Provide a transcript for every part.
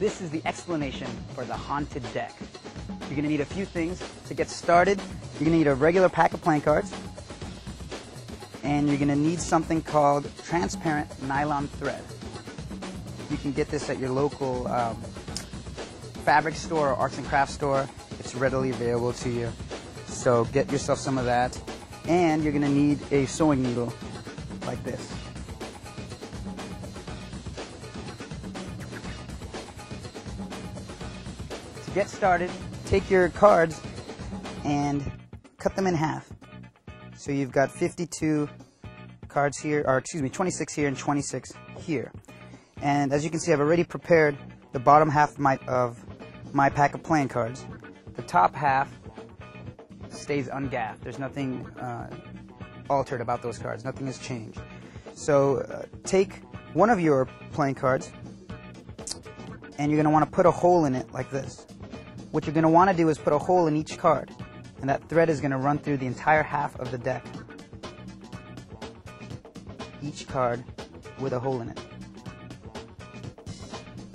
this is the explanation for the haunted deck. You're going to need a few things to get started. You're going to need a regular pack of playing cards, and you're going to need something called transparent nylon thread. You can get this at your local fabric store or arts and crafts store. It's readily available to you. So get yourself some of that. And you're going to need a sewing needle like this. To get started, take your cards and cut them in half. So you've got 52 cards here, or excuse me, 26 here and 26 here. And as you can see, I've already prepared the bottom half of my pack of playing cards. The top half stays ungaffed. There's nothing altered about those cards. Nothing has changed. So take one of your playing cards, and you're going to want to put a hole in it like this. What you're going to want to do is put a hole in each card, and that thread is going to run through the entire half of the deck. Each card with a hole in it.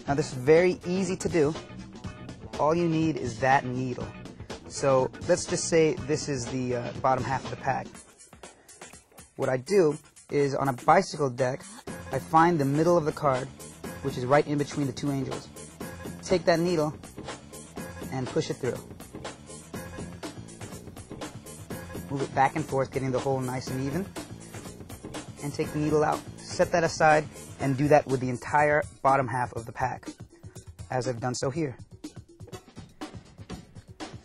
Now this is very easy to do. All you need is that needle. So let's just say this is the bottom half of the pack. What I do is, on a bicycle deck, I find the middle of the card, which is right in between the two angels. Take that needle and push it through. Move it back and forth, getting the hole nice and even. And take the needle out. Set that aside and do that with the entire bottom half of the pack, as I've done so here.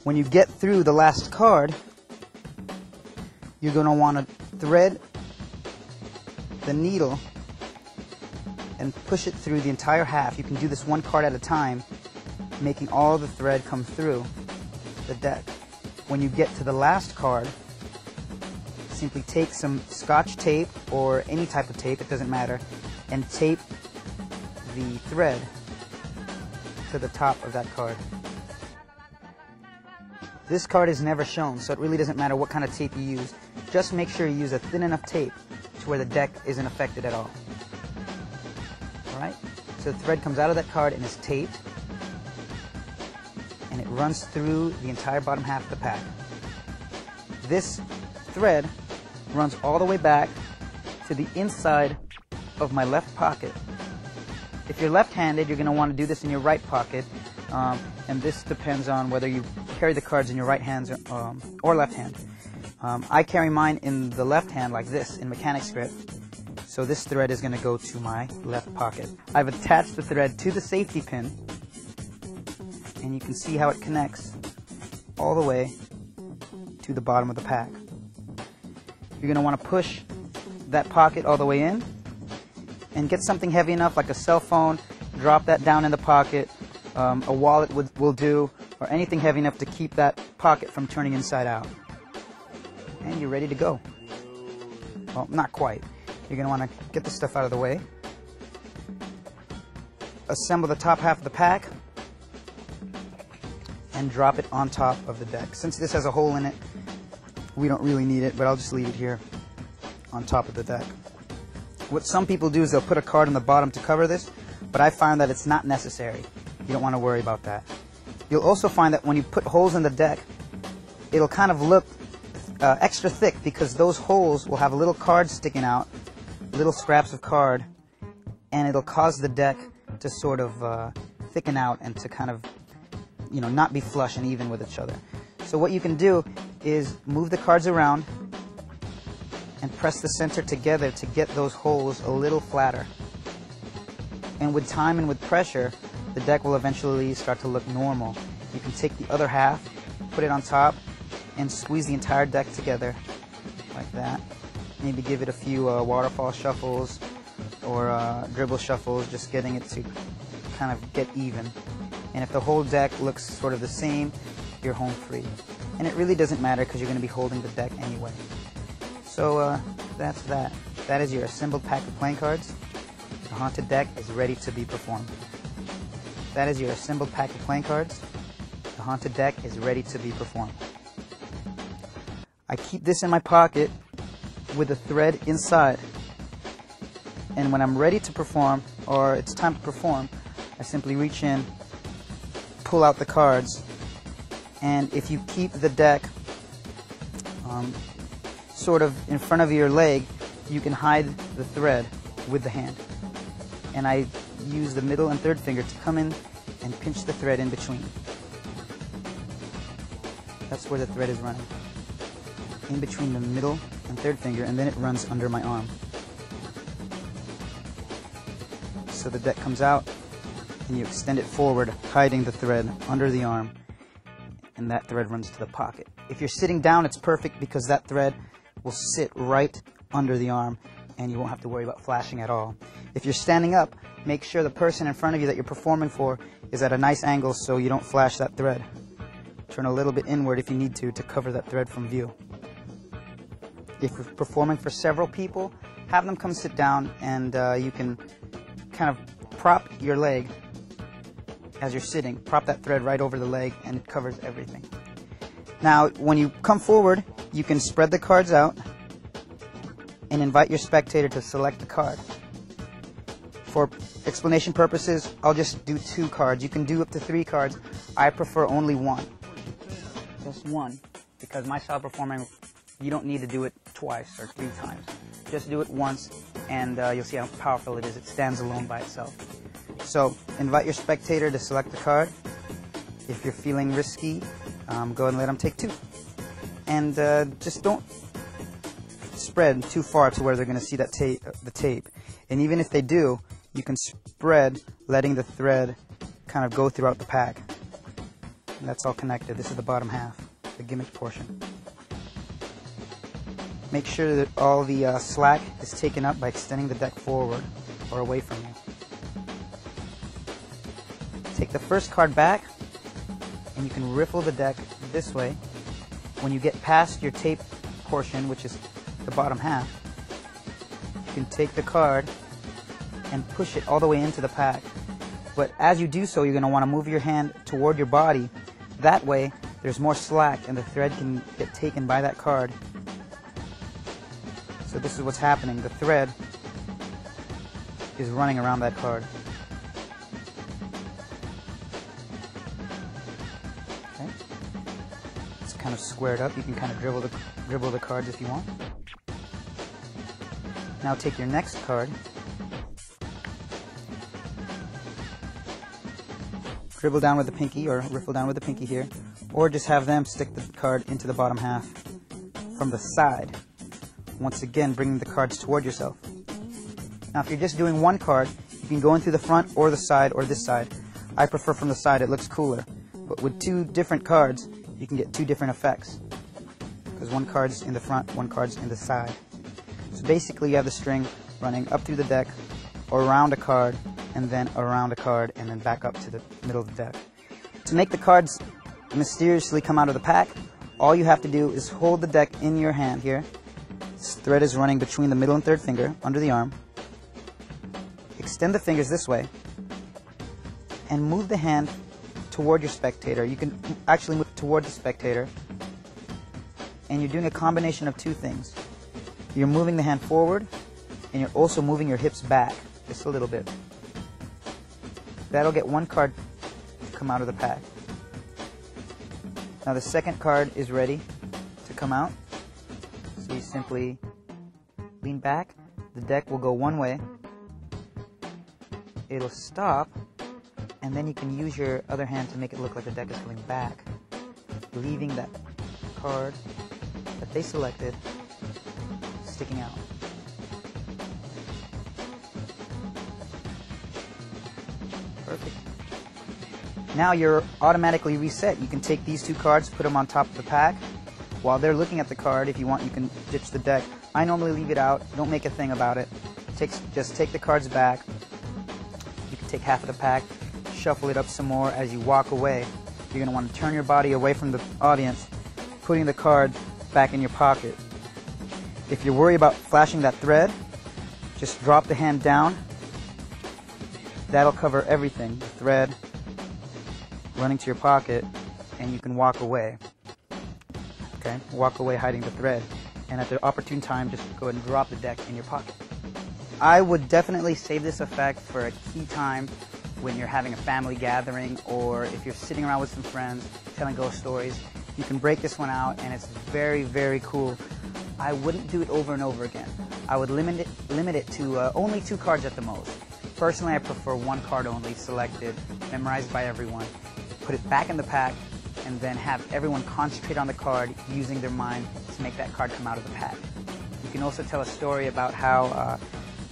When you get through the last card, you're going to want to thread the needle and push it through the entire half. You can do this one card at a time, making all the thread come through the deck. When you get to the last card, simply take some Scotch tape or any type of tape, it doesn't matter, and tape the thread to the top of that card. This card is never shown, so it really doesn't matter what kind of tape you use. Just make sure you use a thin enough tape to where the deck isn't affected at all. Alright? So the thread comes out of that card and is taped, and it runs through the entire bottom half of the pack. This thread runs all the way back to the inside of my left pocket. If you're left-handed, you're going to want to do this in your right pocket, and this depends on whether you carry the cards in your right hand or left hand. I carry mine in the left hand like this, in mechanic's grip, so this thread is going to go to my left pocket. I've attached the thread to the safety pin, and you can see how it connects all the way to the bottom of the pack. You're going to want to push that pocket all the way in and get something heavy enough like a cell phone, drop that down in the pocket, a wallet will do, or anything heavy enough to keep that pocket from turning inside out. And you're ready to go. Well, not quite. You're going to want to get the stuff out of the way. Assemble the top half of the pack and drop it on top of the deck. Since this has a hole in it, we don't really need it, but I'll just leave it here on top of the deck. What some people do is they'll put a card on the bottom to cover this, but I find that it's not necessary. You don't want to worry about that. You'll also find that when you put holes in the deck, it'll kind of look extra thick because those holes will have little cards sticking out, little scraps of card, and it'll cause the deck to sort of thicken out and to kind of, you know, not be flush and even with each other. So what you can do is move the cards around and press the center together to get those holes a little flatter. And with time and with pressure, the deck will eventually start to look normal. You can take the other half, put it on top, and squeeze the entire deck together like that. Maybe give it a few waterfall shuffles or dribble shuffles, just getting it to kind of get even. And if the whole deck looks sort of the same, you're home free. And it really doesn't matter because you're going to be holding the deck anyway. So that's that. That is your assembled pack of playing cards. The haunted deck is ready to be performed. That is your assembled pack of playing cards. The haunted deck is ready to be performed. I keep this in my pocket with the thread inside. And when I'm ready to perform, or it's time to perform, I simply reach in, pull out the cards, and if you keep the deck sort of in front of your leg, you can hide the thread with the hand. And I use the middle and third finger to come in and pinch the thread in between. That's where the thread is running. In between the middle and third finger, and then it runs under my arm. So the deck comes out, and you extend it forward, hiding the thread under the arm, and that thread runs to the pocket. If you're sitting down, it's perfect because that thread will sit right under the arm, and you won't have to worry about flashing at all. If you're standing up, make sure the person in front of you that you're performing for is at a nice angle so you don't flash that thread. Turn a little bit inward if you need to cover that thread from view. If you're performing for several people, have them come sit down, and you can kind of prop your leg as you're sitting. Prop that thread right over the leg, and it covers everything. Now, when you come forward, you can spread the cards out and invite your spectator to select the card. For explanation purposes, I'll just do 2 cards. You can do up to 3 cards. I prefer only 1. Just 1, because my style of performing, you don't need to do it twice or 3 times. Just do it once, and you'll see how powerful it is. It stands alone by itself. So, invite your spectator to select the card. If you're feeling risky, go ahead and let them take 2. And just don't spread too far to where they're going to see that the tape. And even if they do, you can spread, letting the thread kind of go throughout the pack. And that's all connected. This is the bottom half, the gimmick portion. Make sure that all the slack is taken up by extending the deck forward or away from you. Take the first card back, and you can riffle the deck this way. When you get past your tape portion, which is the bottom half, you can take the card and push it all the way into the pack. But as you do so, you're going to want to move your hand toward your body. That way, there's more slack, and the thread can get taken by that card. So this is what's happening. The thread is running around that card. Okay. It's kind of squared up. You can kind of dribble the cards if you want. Now take your next card. Dribble down with the pinky, or riffle down with the pinky here, or just have them stick the card into the bottom half from the side. Once again, bringing the cards toward yourself. Now, if you're just doing 1 card, you can go in through the front or the side or this side. I prefer from the side, it looks cooler. But with 2 different cards, you can get 2 different effects. Because 1 card's in the front, 1 card's in the side. So basically, you have the string running up through the deck, or around a card, and then around a card, and then back up to the middle of the deck. To make the cards mysteriously come out of the pack, all you have to do is hold the deck in your hand here. This thread is running between the middle and third finger, under the arm. Extend the fingers this way, and move the hand toward your spectator. You can actually move toward the spectator, and you're doing a combination of 2 things. You're moving the hand forward, and you're also moving your hips back, just a little bit. That'll get 1 card to come out of the pack. Now the second card is ready to come out. So you simply lean back. The deck will go one way. It'll stop, and then you can use your other hand to make it look like the deck is coming back, leaving that card that they selected sticking out. Perfect. Now you're automatically reset. You can take these 2 cards, put them on top of the pack. While they're looking at the card, if you want, you can ditch the deck. I normally leave it out. Don't make a thing about it. Just take the cards back. You can take half of the pack, shuffle it up some more. As you walk away, you're going to want to turn your body away from the audience, putting the card back in your pocket. If you're worried about flashing that thread, just drop the hand down. That'll cover everything. The thread running to your pocket, and you can walk away. Okay? Walk away hiding the thread. And at the opportune time, just go ahead and drop the deck in your pocket. I would definitely save this effect for a key time when you're having a family gathering, or if you're sitting around with some friends telling ghost stories. You can break this one out, and it's very, very cool. I wouldn't do it over and over again. I would limit it to only 2 cards at the most. Personally, I prefer 1 card only, selected, memorized by everyone, put it back in the pack, and then have everyone concentrate on the card using their mind to make that card come out of the pack. You can also tell a story about how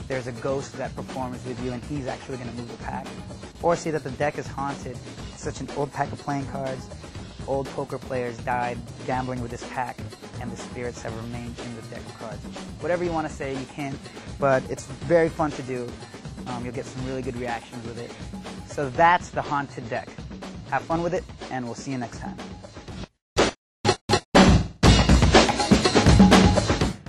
there's a ghost that performs with you and he's actually going to move the pack. Or see that the deck is haunted. It's such an old pack of playing cards. Old poker players died gambling with this pack, and the spirits have remained in the deck of cards. Whatever you want to say, you can, but it's very fun to do. You'll get some really good reactions with it. So that's the haunted deck. Have fun with it, and we'll see you next time.